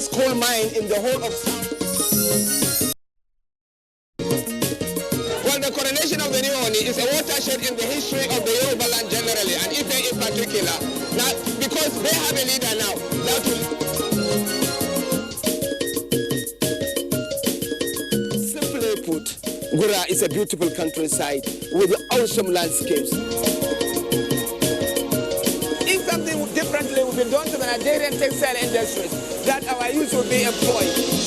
largest coal mine in the whole of Well, the coronation of the new Oni is a watershed in the history of the Yoruba land generally, and Ife in particular. Now, because they have a leader now, that will... Simply put, Gura is a beautiful countryside with awesome landscapes. If something differently will be done to the Nigerian textile industries, that our youth will be employed.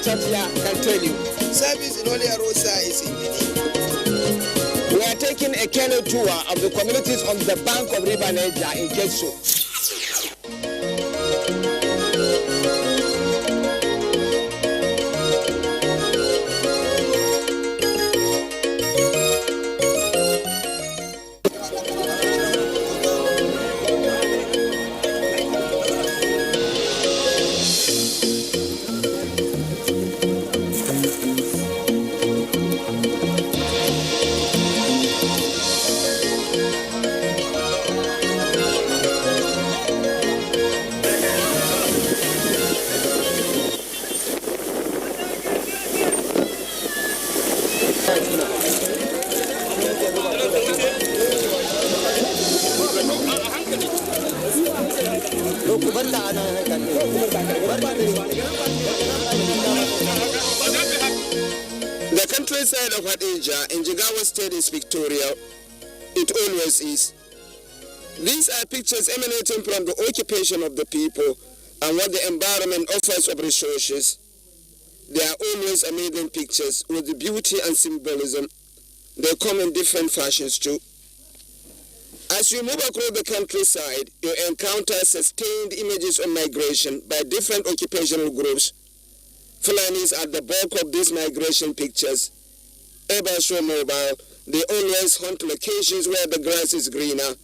Church here can tell you. Service in Holy Rosa is in We are taking a canoe tour of the communities on the bank of River Niger in Keso. The countryside of Abuja in Jigawa State is pictorial. It always is. These are pictures emanating from the occupation of the people and what the environment offers of resources. They are always amazing pictures with the beauty and symbolism. They come in different fashions too. As you move across the countryside, you encounter sustained images of migration by different occupational groups. Fulanis are the bulk of these migration pictures. Ever so mobile, they always hunt locations where the grass is greener.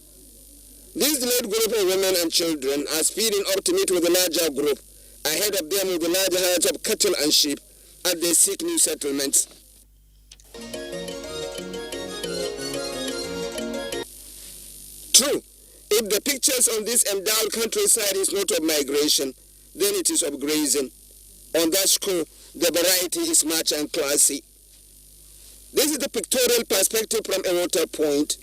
This delayed group of women and children are speeding up to meet with a larger group, ahead of them with the larger herds of cattle and sheep, as they seek new settlements. True, if the pictures on this endowed countryside is not of migration, then it is of grazing. On that score, the variety is much and classy. This is the pictorial perspective from a water point.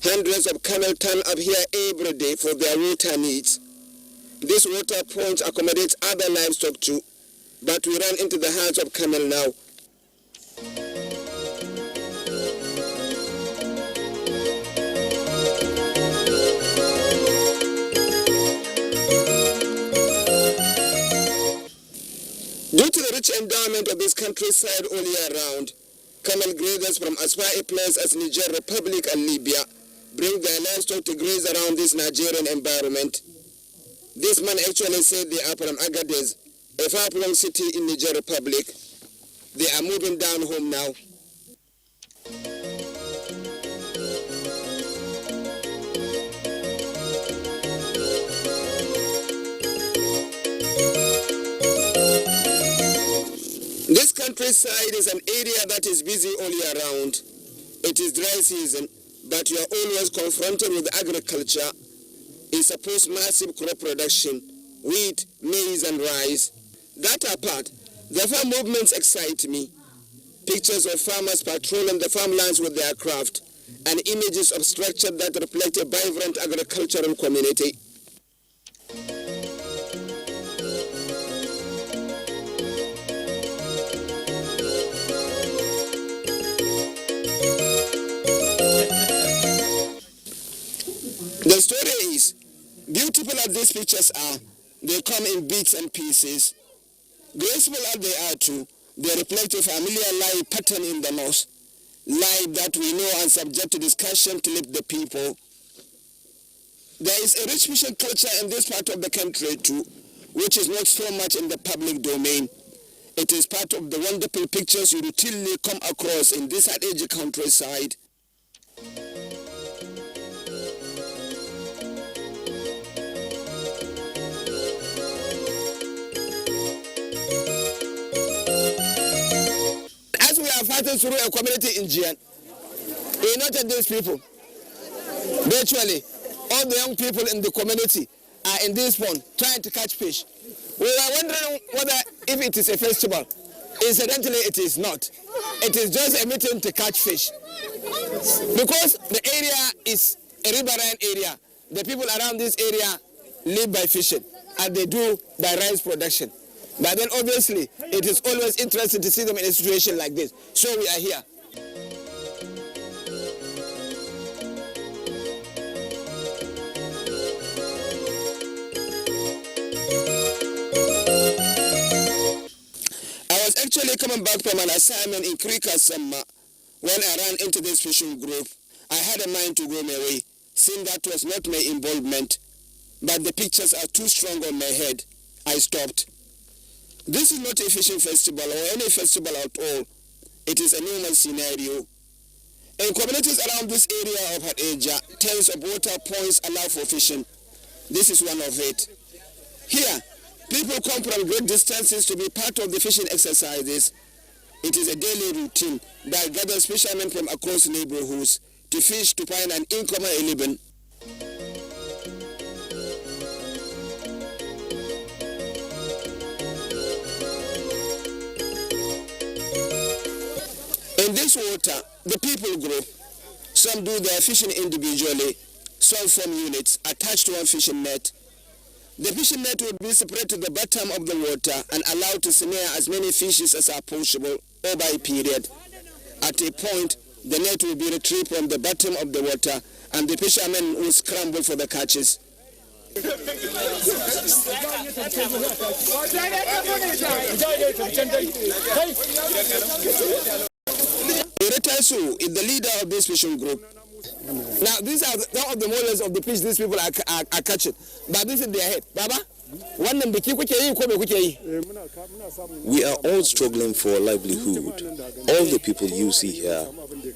Hundreds of camel turn up here every day for their water needs. This water point accommodates other livestock too, but we run into the herds of camel now. Due to the rich endowment of this countryside all year round, camel grazers from as far a place as Niger Republic and Libya bring their livestock to graze around this Nigerian environment. This man actually said they are from Agadez, a far-flung city in Niger Republic. They are moving down home now. This countryside is an area that is busy all year round. It is dry season, but you are always confronted with agriculture. It supports massive crop production, wheat, maize and rice. That apart, the farm movements excite me. Pictures of farmers patrolling the farmlands with their craft and images of structure that reflect a vibrant agricultural community. The story is, beautiful as these pictures are, they come in bits and pieces. Graceful as they are too, they reflect a familiar life pattern in the north, life that we know and subject to discussion to lift the people. There is a rich fishing culture in this part of the country too, which is not so much in the public domain. It is part of the wonderful pictures you routinely come across in this Abuja countryside. passing through a community in Jian. We noted these people. Virtually, all the young people in the community are in this pond trying to catch fish. We were wondering if it is a festival. Incidentally, it is not. It is just a meeting to catch fish. Because the area is a riverine area, the people around this area live by fishing, and they do by rice production. But then obviously, it is always interesting to see them in a situation like this. So we are here. I was actually coming back from an assignment in Krikasama when I ran into this fishing group. I had a mind to go my way, seeing that was not my involvement, but the pictures are too strong on my head. I stopped. This is not a fishing festival or any festival at all. It is a normal scenario. In communities around this area of Abuja, tens of water points allow for fishing. This is one of it. Here, people come from great distances to be part of the fishing exercises. It is a daily routine that gathers fishermen from across neighborhoods to fish to find an income and a living. In this water, the people group, some do their fishing individually, some form units attached to one fishing net. The fishing net will be separated to the bottom of the water and allowed to snare as many fishes as are possible over a period. At a point, the net will be retrieved from the bottom of the water and the fishermen will scramble for the catches. Iretasu is the leader of this fishing group. Now, these are some of the models of the fish these people are catching. But this is their head. Baba? We are all struggling for a livelihood. All the people you see here,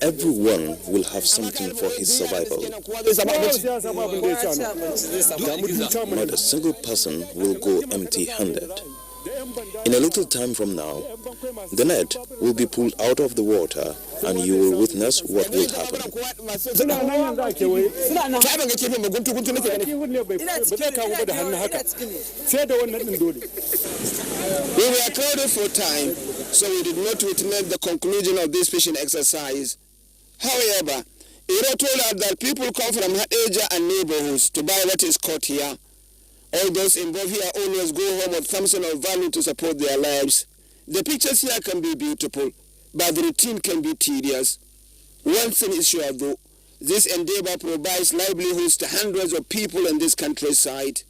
everyone will have something for his survival. Not a single person will go empty-handed. In a little time from now, the net will be pulled out of the water and you will witness what will happen. We were crowded for time, so we did not witness the conclusion of this fishing exercise. However, Iro told us that people come from Abuja and neighborhoods to buy what is caught here. All those involved here always go home with something of value to support their lives. The pictures here can be beautiful, but the routine can be tedious. One thing is sure though, this endeavor provides livelihoods to hundreds of people in this countryside.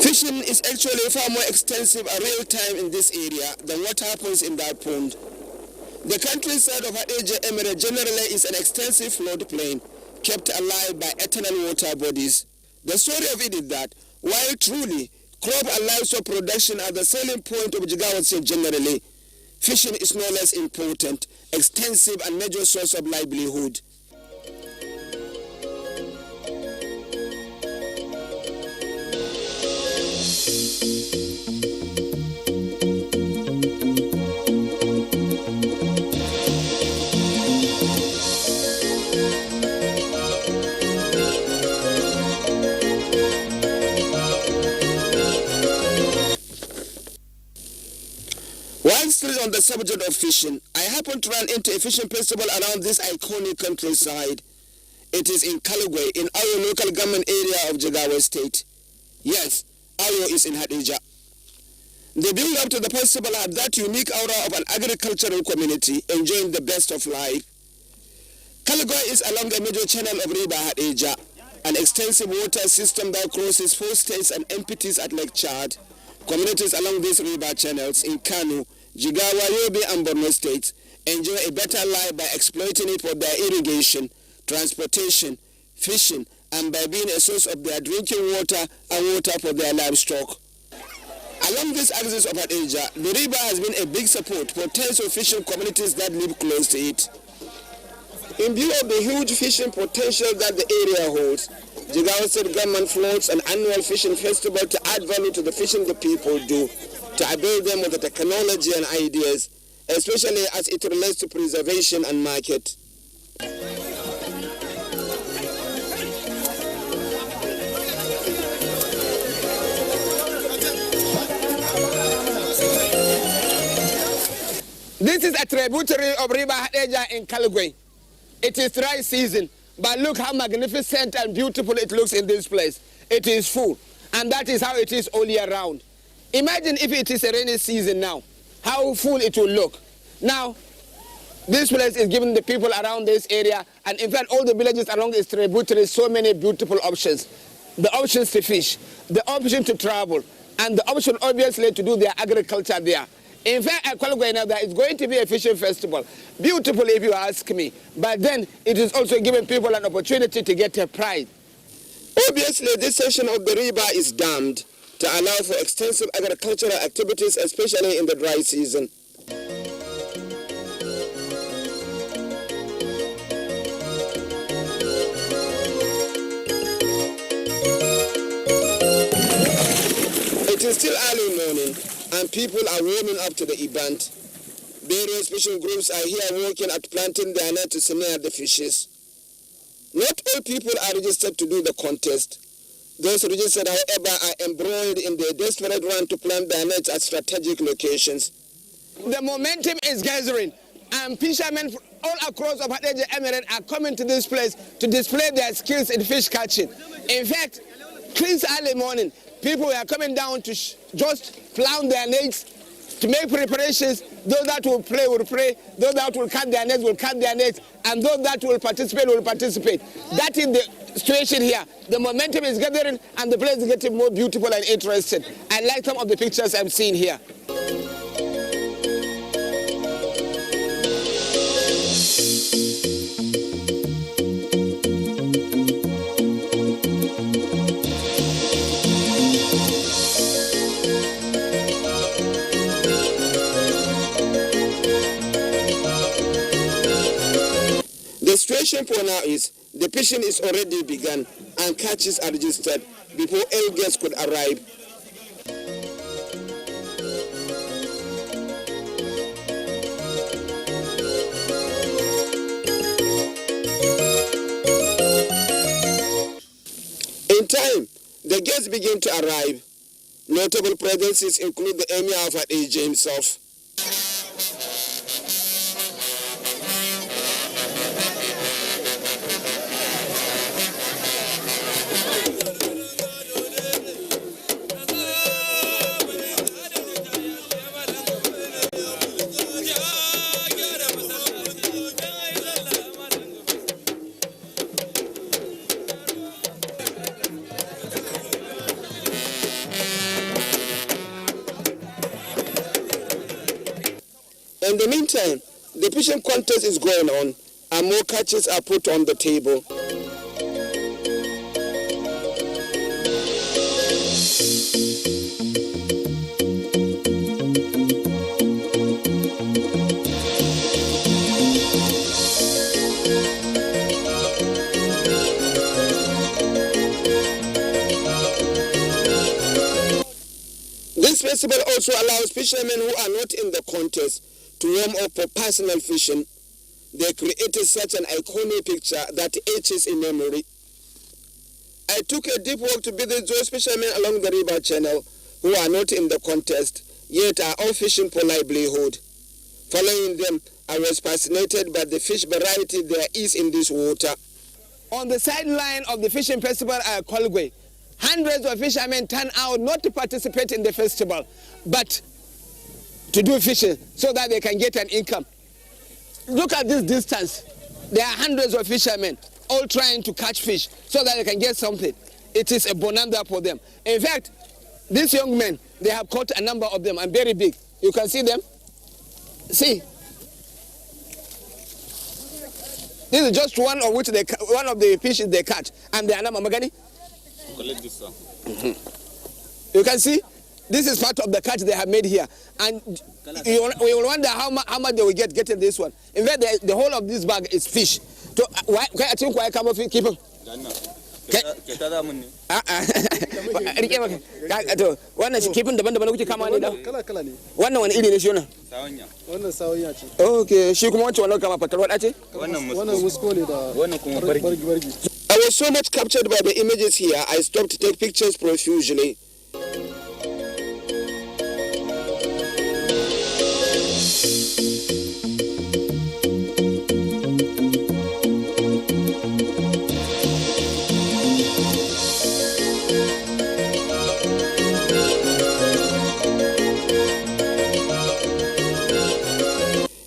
Fishing is actually far more extensive and real time in this area than what happens in that pond. The countryside of Abuja Emirate generally is an extensive floodplain kept alive by eternal water bodies. The story of it is that while truly crop and livestock production are the selling point of Jigawa State generally, fishing is no less important, extensive and major source of livelihood. Still on the subject of fishing, I happened to run into a fishing festival around this iconic countryside. It is in Kalugwe, in Ayo local government area of Jigawa State. Yes, Ayo is in Hadija. The build up to the festival had that unique aura of an agricultural community enjoying the best of life. Kalugwe is along a major channel of River Hadija, an extensive water system that crosses 4 states and empties at Lake Chad. Communities along these river channels in Kano, Jigawa, Yobe and Borno states enjoy a better life by exploiting it for their irrigation, transportation, fishing, and by being a source of their drinking water and water for their livestock. Along this axis of Abuja, the river has been a big support for tens of fishing communities that live close to it. In view of the huge fishing potential that the area holds, Jigawa State government floats an annual fishing festival to add value to the fishing the people do, to avail them with the technology and ideas, especially as it relates to preservation and market. This is a tributary of River Hadeja in Kalugwe. It is dry season, but look how magnificent and beautiful it looks in this place. It is full, and that is how it is all year round. Imagine if it is a rainy season now, how full it will look. Now, this place is giving the people around this area, and in fact all the villages along its tributary, so many beautiful options. The options to fish, the option to travel, and the option obviously to do their agriculture there. In fact, at Kalugwe now, there is going to be a fishing festival. Beautiful if you ask me. But then it is also giving people an opportunity to get a prize. Obviously, this section of the river is dammed to allow for extensive agricultural activities, especially in the dry season. It is still early morning, and people are warming up to the event. Various fishing groups are here working at planting their net to snare the fishes. Not all people are registered to do the contest. Those registered, however, are embroiled in their desperate run to plant their nets at strategic locations. The momentum is gathering, and fishermen all across the Hadeja Emirate are coming to this place to display their skills in fish catching. In fact, since early morning, people are coming down to just plow their nets, to make preparations. Those that will play will play, those that will cut their nets will cut their nets, and those that will participate will participate. That is the situation here. The momentum is gathering, and the place is getting more beautiful and interesting. I like some of the pictures I'm seeing here. The situation for now is the fishing is already begun and catches are registered before all guests could arrive. In time, the guests begin to arrive. Notable presences include the Emir of Hadeja himself. In the meantime, the fishing contest is going on, and more catches are put on the table. This festival also allows fishermen who are not in the contest to warm up for personal fishing. They created such an iconic picture that etches in memory. I took a deep walk to visit those fishermen along the river channel who are not in the contest, yet are all fishing for livelihood. Following them, I was fascinated by the fish variety there is in this water. On the sideline of the fishing festival at Kalugwe, hundreds of fishermen turn out not to participate in the festival, but to do fishing so that they can get an income. Look at this distance. There are hundreds of fishermen all trying to catch fish so that they can get something. It is a bonanza for them. In fact, these young men, they have caught a number of them and very big. You can see them. See. This is just one of the fishes they catch, and they are not Magani. Collect this one. You can see. This is part of the catch they have made here, and we will wonder how much they will get getting this one. In fact, the whole of this bag is fish. To kai a cikin kwaya kamo kifin? Ke ta da mun ne. Rike maka. To wannan kifin daban-daban kuke kama ne da? Kala-kala ne. Wannan wani iri ne shi wannan? Sawanya. Wannan sawanya ce. Okay, shi kuma wancan wannan kama fatarwada ce? Wannan musko ne da wannan kuma bargi. I was so much captured by the images here, I stopped to take pictures profusely.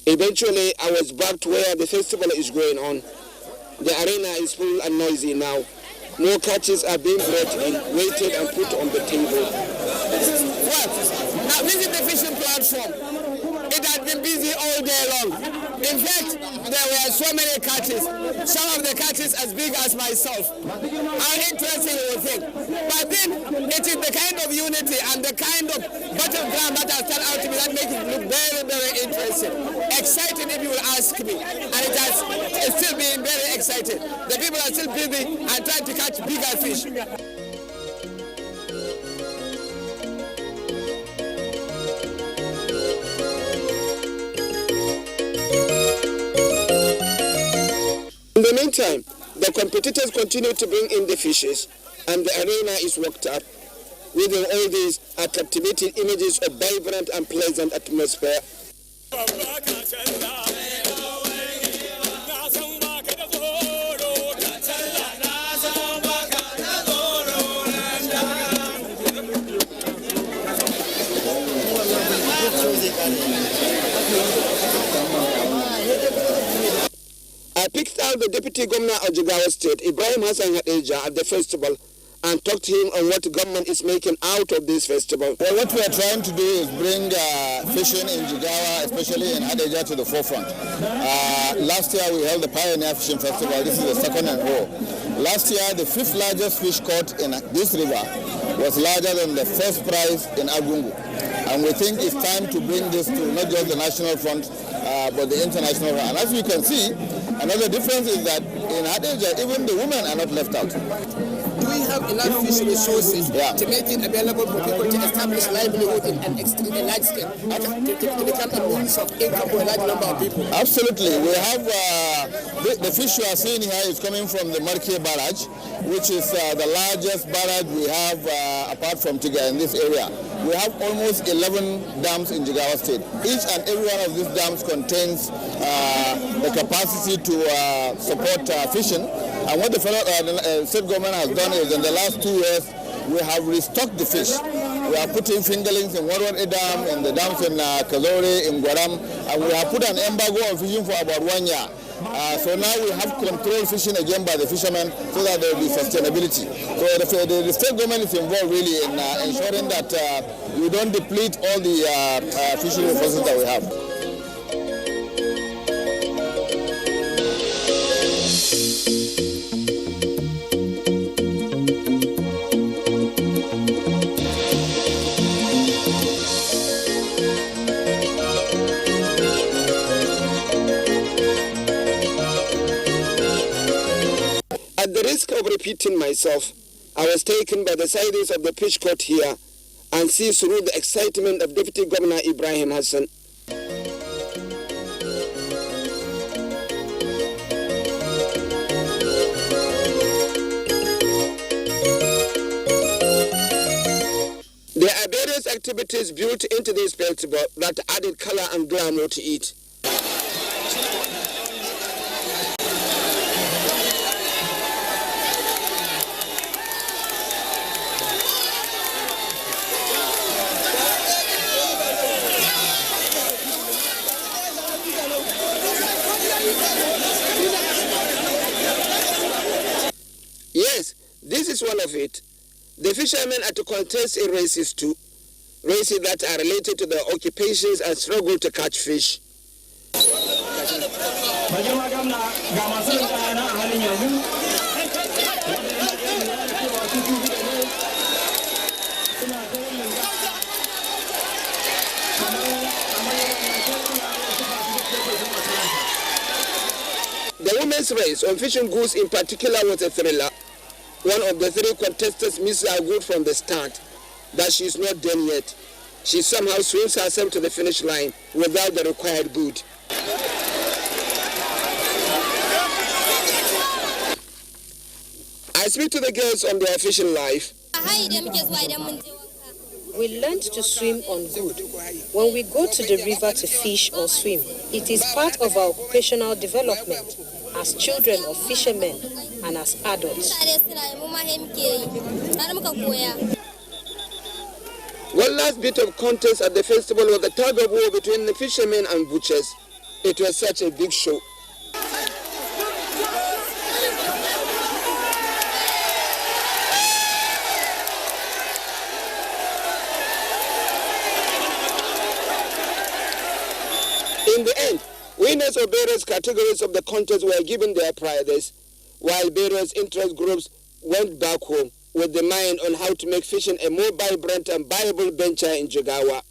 Eventually, I was back to where the festival is going on. The arena is full and noisy now. More catches are being brought in, weighted and put on the table. Well, now this is the fishing platform. It has been busy all day long. In fact, there were so many catches. Some of the catches as big as myself. How interesting you will think. But then, it is the kind of unity and the kind of battleground that has turned out to be that makes it look very, very interesting. Exciting if you will ask me. And it's still being very exciting. The people are still busy and trying to catch bigger fish. In the meantime, the competitors continue to bring in the fishes, and the arena is worked up. Within all these are captivating images of vibrant and pleasant atmosphere. I picked out the Deputy Governor of Jigawa State, Ibrahim Hassan Hadeja, at the festival and talked to him on what the government is making out of this festival. Well, what we are trying to do is bring fishing in Jigawa, especially in Hadeja, to the forefront. Last year we held the Pioneer Fishing Festival. This is the second and row. Last year, the 5th largest fish caught in this river was larger than the first prize in Agungu. And we think it's time to bring this to not just the national front, but the international front. And as you can see, another difference is that in Hadeja, even the women are not left out. Do we have enough fish resources to make it available for people to establish livelihood in an extremely large scale, to become a means of income for a large number of people? Absolutely. We have the fish you are seeing here is coming from the Marke Barrage, which is the largest barrage we have apart from Tiga in this area. We have almost 11 dams in Jigawa State. Each and every one of these dams contains the capacity to support fishing. And what the state government has done is in the last 2 years, we have restocked the fish. We are putting fingerlings in Warwar Dam, in the dams in Kazore, in Guaram, and we have put an embargo on fishing for about 1 year. So now we have controlled fishing again by the fishermen so that there will be sustainability. So the state government is involved really in ensuring that we don't deplete all the fishing resources that we have. At the risk of repeating myself, I was taken by the silence of the fish court here and see through the excitement of Deputy Governor Ibrahim Hassan. There are various activities built into this festival that added color and glamour to it. Yes, this is one of it. The fishermen are to contest in races too. Races that are related to their occupations and struggle to catch fish. The women This race on fishing goods in particular was a thriller. One of the three contestants missed her good from the start, that she's not done yet. She somehow swims herself to the finish line without the required good. I speak to the girls on their fishing life. We learned to swim on good. When we go to the river to fish or swim, it is part of our occupational development as children of fishermen and as adults. One last bit of contest at the festival was the tug of war between the fishermen and butchers. It was such a big show. In the end, winners of various categories of the contest were given their prizes, while various interest groups went back home with the mind on how to make fishing a more vibrant and viable venture in Jigawa.